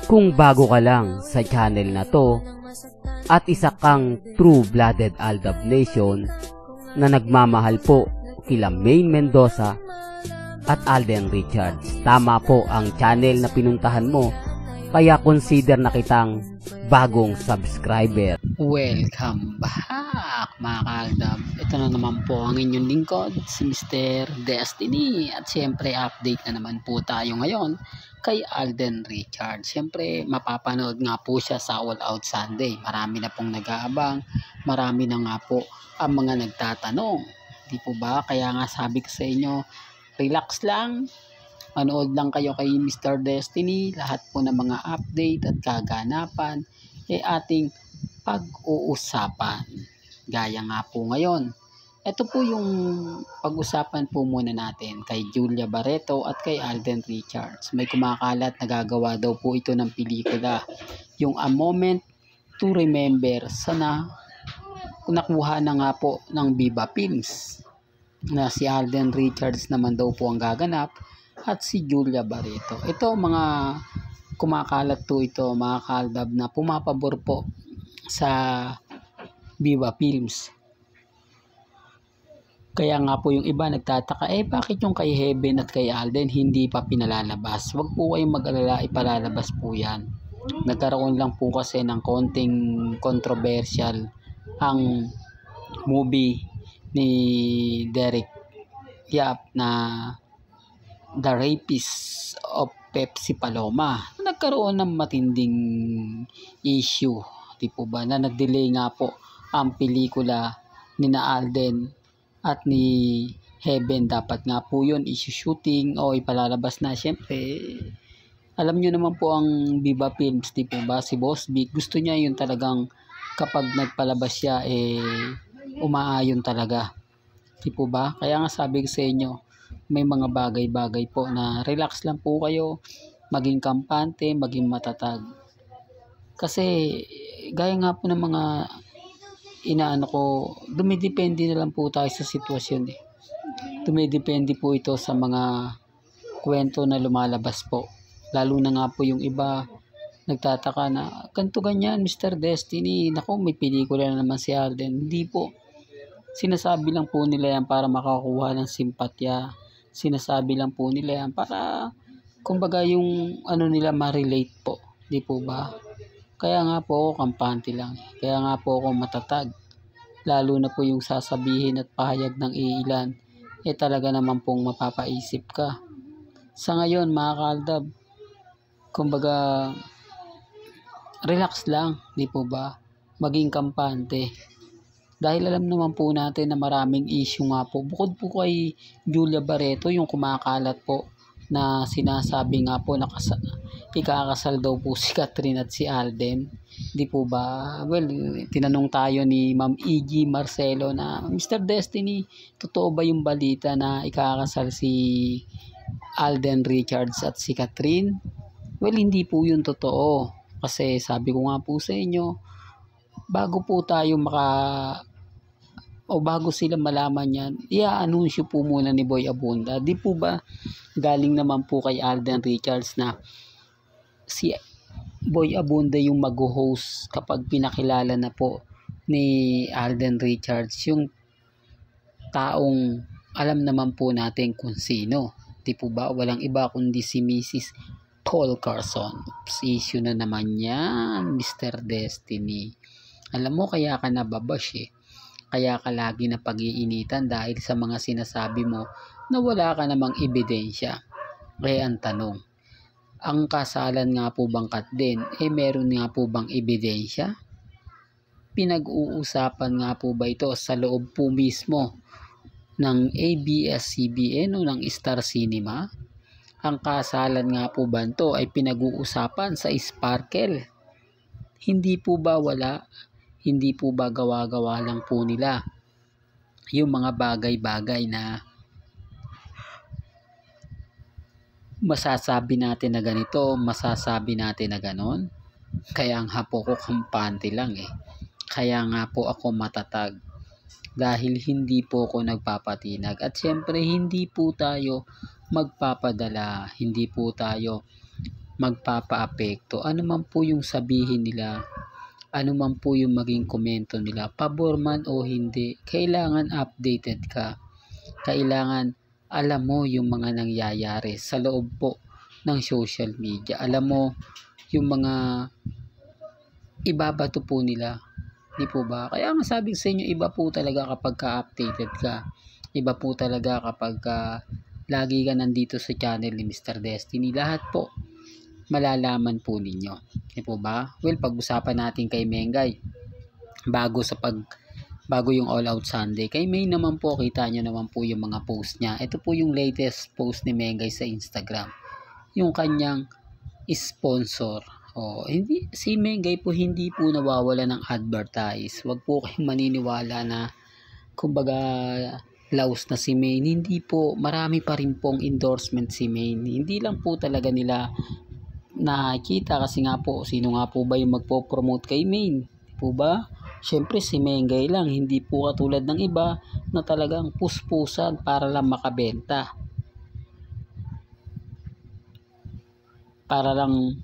Kung bago ka lang sa channel na to at isa kang true-blooded Aldab Nation na nagmamahal po kila Maine Mendoza at Alden Richards, tama po ang channel na pinuntahan mo, kaya consider na kitang bagong subscriber. Welcome back mga kaaldab. Ito na naman po ang inyong lingkod, si Mr. Destiny. At syempre update na naman po tayo ngayon kay Alden Richards. Syempre mapapanood nga po siya sa All Out Sunday. Marami na pong nag-aabang, marami na nga po ang mga nagtatanong. Di po ba? Kaya nga sabi ko sa inyo, relax lang. Manood lang kayo kay Mr. Destiny. Lahat po ng mga update at kaganapan ating pag-uusapan. Gaya nga po ngayon. Ito po yung pag-usapan po muna natin kay Julia Barreto at kay Alden Richards. May kumakalat na gagawa daw po ito ng pelikula. Yung A Moment to Remember. Sana nakuha na nga po ng Viva Films. Na si Alden Richards naman daw po ang gaganap at si Julia Barreto. Ito mga kumakalat po ito mga kaaldab na pumapabor po sa Viva Films. Kaya nga po yung iba nagtataka, bakit yung kay Heaven at kay Alden hindi pa pinalalabas? Huwag po kayong mag-alala, ipalalabas po yan. Nagkaroon lang po kasi ng konting controversial ang movie ni Derek Yap na The Rapist of Pepsi Paloma. Nagkaroon ng matinding issue, di po ba, na nag-delay nga po ang pelikula ni na Alden at ni Heaven. Dapat nga po yun isi-shooting o ipalalabas na. Siyempre alam nyo naman po ang Viva Films, di po ba, si Boss Big gusto niya yun talagang kapag nagpalabas siya umaayon talaga, di po ba? Kaya nga sabi ko sa inyo, may mga bagay-bagay po na relax lang po kayo, maging kampante, maging matatag. Kasi gaya nga po ng mga inaano ko, dumidepende na lang po tayo sa sitwasyon Dumidepende po ito sa mga kwento na lumalabas po. Lalo na nga po yung iba nagtataka na ganito ganyan Mr. Destiny, nako may pelikula na naman si Alden. Hindi po. Sinasabi lang po nila yan para makakuha ng simpatya. Sinasabi lang po nila yan para kumbaga yung ano nila ma-relate po. Di po ba? Kaya nga po ako kampante lang. Kaya nga po ako matatag. Lalo na po yung sasabihin at pahayag ng iilan. Talaga naman pong mapapaisip ka. Sa ngayon mga kaaldab, kumbaga relax lang. Di po ba? Maging kampante. Dahil alam naman po natin na maraming issue nga po. Bukod po kay Julia Barreto, yung kumakalat po na sinasabi nga po na ikakasal daw po si Catherine at si Alden. Di po ba? Well, tinanong tayo ni Ma'am E.G. Marcelo na, Mr. Destiny, totoo ba yung balita na ikakasal si Alden Richards at si Catherine? Well, hindi po yun totoo. Kasi sabi ko nga po sa inyo, bago po tayo bago sila malaman yan, i-anunsyo po muna ni Boy Abunda. Di po ba galing naman po kay Alden Richards na si Boy Abunda yung mag-host kapag pinakilala na po ni Alden Richards yung taong alam naman po natin kung sino. Di po ba? Walang iba kundi si Mrs. Paul Carson. Issue na naman yan, Mr. Destiny. Alam mo, kaya ka nababash Kaya ka lagi na pag-iinitan dahil sa mga sinasabi mo na wala ka namang ebidensya. Kaya ang tanong, ang kasalan nga po bang din, meron nga po bang ebidensya? Pinag-uusapan nga po ba ito sa loob po mismo ng ABS-CBN o ng Star Cinema? Ang kasalan nga po ba ito ay pinag-uusapan sa Sparkle? Hindi po ba wala? Hindi po ba gawa-gawa lang po nila yung mga bagay-bagay na masasabi natin na ganito, masasabi natin na ganon? Kaya nga po ako kampante lang Kaya nga po ako matatag. Dahil hindi po ako nagpapatinag. At syempre hindi po tayo magpapadala. Hindi po tayo magpapaapekto. Ano man po yung sabihin nila, ano man po yung maging komento nila, pabor man o hindi, kailangan updated ka. Kailangan alam mo yung mga nangyayari sa loob po ng social media. Alam mo yung mga ibabato po nila. Di po ba? Kaya nga sabi sa inyo, iba po talaga kapag ka-updated ka. Iba po talaga kapag lagi ka nandito sa channel ni Mr. Destiny. Lahat po malalaman po ninyo. Di po ba? Well, pag-usapan natin kay Mengay. Bago yung All Out Sunday. Kay May naman po, kita nyo naman po yung mga post niya. Ito po yung latest post ni Mengay sa Instagram. Yung kanyang sponsor. Hindi, si Mengay po hindi po nawawala ng advertise. Huwag po kayong maniniwala na kumbaga laos na si Maine. Hindi po, marami pa rin pong endorsement si Maine. Hindi lang po talaga nila nakikita kasi nga po, sino nga po ba yung magpo-promote kay Maine? Di po ba? Siyempre si Mengay lang, hindi po katulad ng iba na talagang puspusan para lang makabenta. Para lang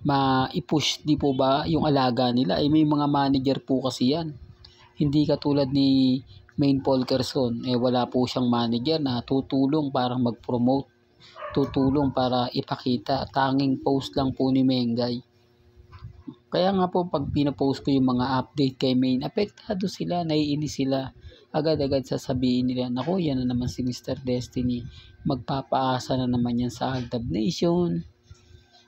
ma-push, di po ba, yung alaga nila. May mga manager po kasi yan. Hindi katulad ni Maine Polkerson, wala po siyang manager na tutulong para mag-promote, tutulong para ipakita. Tanging post lang po ni Mengay. Kaya nga po pag pinapost ko yung mga update kay Maine, apektado sila, naiinis sila. Agad-agad sasabihin nila, naku, yan na naman si Mr. Destiny. Magpapaasa na naman yan sa Aldab Nation.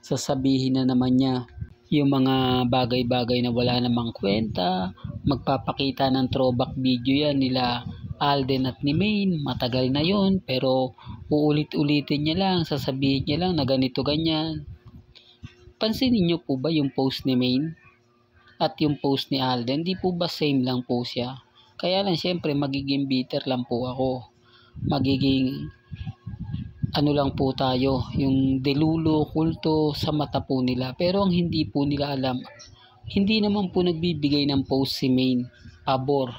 Sasabihin na naman niya yung mga bagay-bagay na wala namang kwenta. Magpapakita ng throwback video yan nila Alden at ni Maine. Matagal na yon, pero uulit-ulitin niya lang. Sasabihin niya lang na ganito ganyan. Pansinin niyo po ba yung post ni Maine at yung post ni Alden? Di po ba same lang po siya? Kaya lang syempre magiging bitter lang po ako. Magiging ano lang po tayo, yung delulo, kulto sa mata po nila. Pero ang hindi po nila alam, hindi naman po nagbibigay ng post si Maine pabor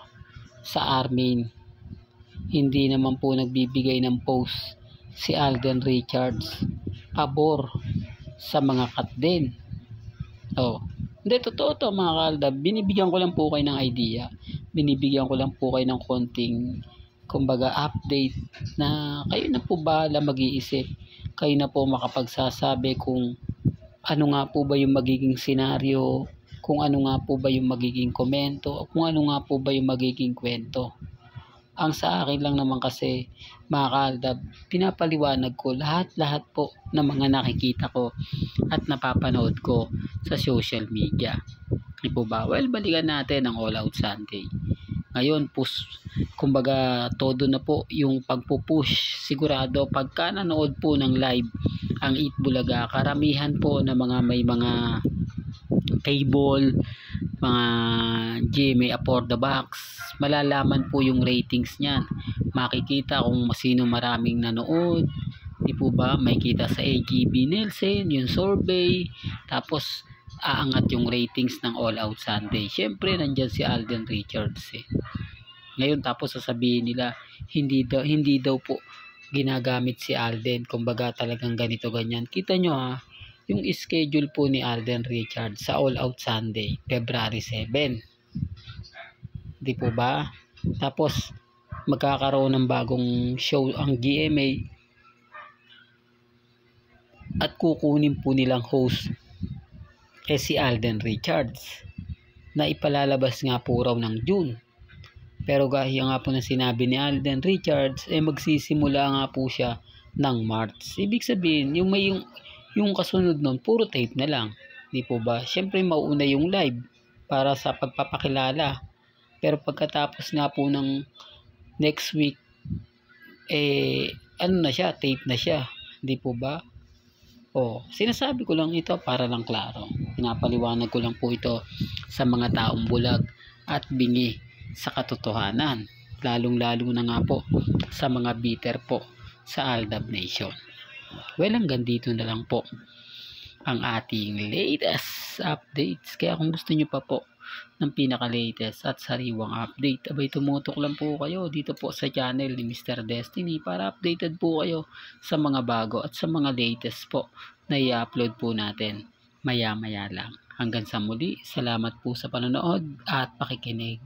sa Armin. Hindi naman po nagbibigay ng post si Alden Richards pabor sa mga cut din. Hindi, totoo to mga kaaldab. Binibigyan ko lang po kayo ng idea. Binibigyan ko lang po kayo ng konting kumbaga update na kayo na po bahala mag-iisip. Kayo na po makapagsasabi kung ano nga po ba yung magiging senaryo, kung ano nga po ba yung magiging komento, kung ano nga po ba yung magiging kwento. Ang sa akin lang naman kasi, mga kaaldab, pinapaliwanag ko lahat po ng mga nakikita ko at napapanood ko sa social media. Di po ba? Well, balikan natin ang All Out Sunday. Ngayon, kumbaga, todo na po yung pagpupush. Sigurado, pagka nanood po ng live ang Eat Bulaga, karamihan po na may mga cable, mga GMA Afford the Box, malalaman po yung ratings niyan. Makikita kung sino maraming nanood. Di po ba? May kita sa AGB Nielsen, yung survey. Tapos, aangat yung ratings ng All Out Sunday. Siyempre, nandyan si Alden Richards Ngayon, tapos sasabihin nila, hindi daw po ginagamit si Alden. Kumbaga talagang ganito, ganyan. Kita nyo yung schedule po ni Alden Richards sa All Out Sunday, February 7. Di po ba? Tapos, magkakaroon ng bagong show ang GMA at kukunin po nilang host si Alden Richards na ipalalabas nga po raw ng June. Pero gaya nga po na sinabi ni Alden Richards, magsisimula nga po siya ng March. Ibig sabihin, yung kasunod nun, puro tape na lang. Di po ba? Siyempre, mauuna yung live para sa pagpapakilala. Pero pagkatapos nga po ng next week, ano na siya, tape na siya. Di po ba? Sinasabi ko lang ito para lang klaro. Pinapaliwanag ko lang po ito sa mga taong bulag at bingi sa katotohanan. Lalong-lalo na nga po sa mga bitter po sa Aldab Nation. Well, hanggang dito na lang po ang ating latest updates. Kaya kung gusto nyo pa po ng pinaka-latest at sariwang update, abay tumutok lang po kayo dito po sa channel ni Mr. Destiny para updated po kayo sa mga bago at sa mga latest po na i-upload po natin maya-maya lang. Hanggang sa muli, salamat po sa panonood at pakikinig.